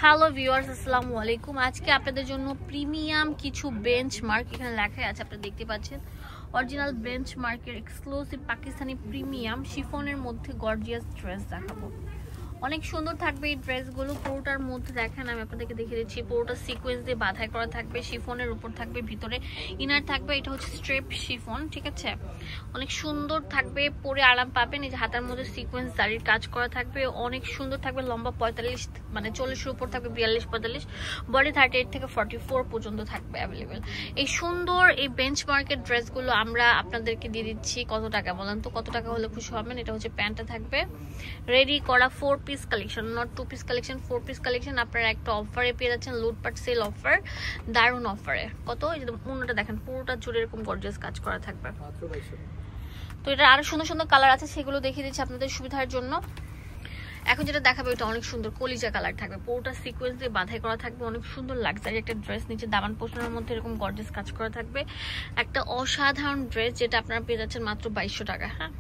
Hello viewers, আসসালামু আলাইকুম। আজকে আপনাদের জন্য প্রিমিয়াম কিছু বেঞ্চমার্ক, এখানে লেখাই আছে আপনারা দেখতে পাচ্ছেন, অরিজিনাল বেঞ্চমার্কের এক্সক্লুসিভ পাকিস্তানি প্রিমিয়াম শিফনের মধ্যে গর্জিয়াস ড্রেস দেখাবো। অনেক সুন্দর থাকবে এই ড্রেসগুলো। পুরোটার মধ্যে দেখেন, আমি আপনাদেরকে দেখিয়ে দিচ্ছি, পুরোটা সিকোয়েন্স দিয়ে বাঁধাই করা থাকবে, শিফনের উপর থাকবে, ভিতরে ইনার থাকবে। এটা হচ্ছে স্ট্রেপ শিফন, ঠিক আছে? অনেক সুন্দর থাকবে, পরে আরাম পাবেন। এই যে হাতের মধ্যে সিকোয়েন্স দাড়ির কাজ করা থাকবে, অনেক সুন্দর থাকবে। লম্বা 45 মানে 40-এর উপর থাকবে, 42-45, বডি 38 থেকে 44 পর্যন্ত থাকবে অ্যাভেলেবেল। এই সুন্দর এই বেঞ্চমার্কের ড্রেসগুলো আমরা আপনাদেরকে দিয়ে দিচ্ছি কত টাকা বলেন তো? কত টাকা হলে খুশি হবেন? এটা হচ্ছে প্যান্টটা থাকবে রেডি করা 4 piece collection, not 2 piece collection, 4 piece collection. আপনারা একটা অফারে পেয়ে যাচ্ছেন, লুটপাট সেল অফার, দারুণ অফারে। কত? এই যে পুরোটা দেখেন, পুরোটা জুড়ে এরকম গর্জিয়াস কাজ করা থাকবে। তো এটা আরো সুন্দর সুন্দর কালার আছে, সেগুলো দেখিয়ে দিচ্ছি আপনাদের সুবিধার জন্য। এখন যেটা দেখাবে এটা অনেক সুন্দর কলিজা কালার থাকবে, পুরোটা সিকোয়েন্স দিয়ে বাঁধাই করা থাকবে, অনেক সুন্দর লাক্সারি একটা ড্রেস। নিচে দামান পোষণের মধ্যে এরকম গর্জিয়াস কাজ করা থাকবে, একটা অসাধারণ ড্রেস, যেটা আপনারা পেয়ে যাচ্ছেন মাত্র 2200 টাকা। হ্যাঁ,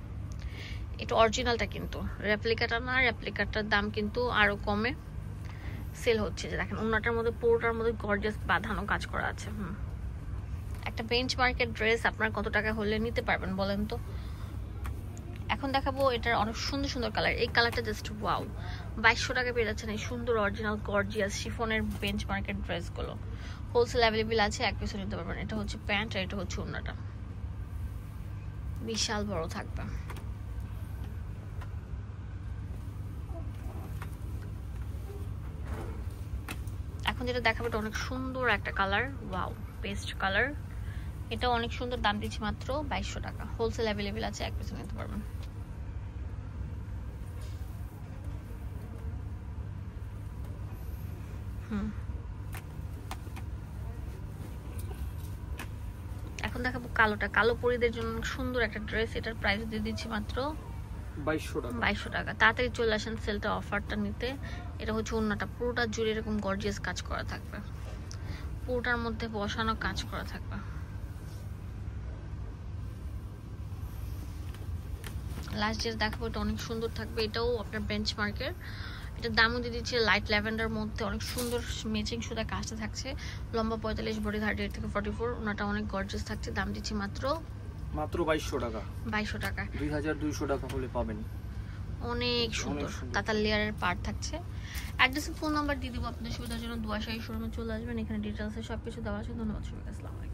এটা অরিজিনালটা, কিন্তু রেপ্লিকাটা না, রেপ্লিকাটার দাম কিন্তু আরো কমে সেল হচ্ছে। যে দেখেন ওনাটার মধ্যে, পুরোটার মধ্যে গর্জিয়াস বাঁধানো কাজ করা আছে। একটা বেঞ্চমার্কের ড্রেস আপনার কত টাকা হলে নিতে পারবেন বলেন তো? এখন দেখাবো এটার অনেক সুন্দর সুন্দর কালার। এই কালারটা জাস্ট ওয়াও, 2200 টাকা পেয়ে যাচ্ছেন এই সুন্দর অরিজিনাল গর্জিয়াস শিফনের বেঞ্চমার্কের ড্রেসগুলো। হোলসেল অ্যাভেলেবেল আছে, এক পিসও নিতে পারবেন। এটা হচ্ছে প্যান্ট আর এটা হচ্ছে ওড়নাটা, বিশাল বড় থাকবে। এখন যেটা দেখাবো এটা অনেক সুন্দর একটা কালার, ওয়াও, পেস্ট কালার। এটা অনেক সুন্দর, দাম দিচ্ছি মাত্র 2200 টাকা। হোলসেল অ্যাভেলেবেল আছে, এক পিসও নিতে পারবেন। এখন দেখাবো কালোটা, কালো পরিদের জন্য সুন্দর একটা ড্রেস। এটার প্রাইস দিয়ে দিচ্ছি মাত্র 2200 টাকা। তাড়াতাড়ি চলে আসেন সেলটা, অফারটা নিতে। এটা হচ্ছে ওড়নাটা, পুরোটা জুড়ে এরকম গর্জিয়াস কাজ করা থাকবে, পুরোটার মধ্যে বসানো কাজ করা থাকবে। লাস্ট যেটা দেখাবো এটা অনেক সুন্দর থাকবে, এটাও আপনার বেঞ্চমার্কের। এটার দামও দিয়ে দিচ্ছে লাইট ল্যাভেন্ডার মধ্যে, অনেক সুন্দর ম্যাচিং সুতা কাজটা থাকছে। লম্বা 45, বডি 38 থেকে 44, ওনাটা অনেক গর্জিয়াস থাকছে। দাম দিচ্ছি মাত্র 2200 টাকা। 2200 টাকা, 2200 টাকা হলে পাবেন। অনেক সুন্দর তাতার লেয়ারের পার্ট থাকছে। অ্যাড্রেস ফোন নাম্বার দিয়ে দিব আপনাদের সুবিধার জন্য। দুয়াশাহী শোরুমে চলে আসবেন, এখানে ডিটেলসে সবকিছু দেওয়া আছে। ধন্যবাদ সবাইকে, আসসালামু আলাইকুম।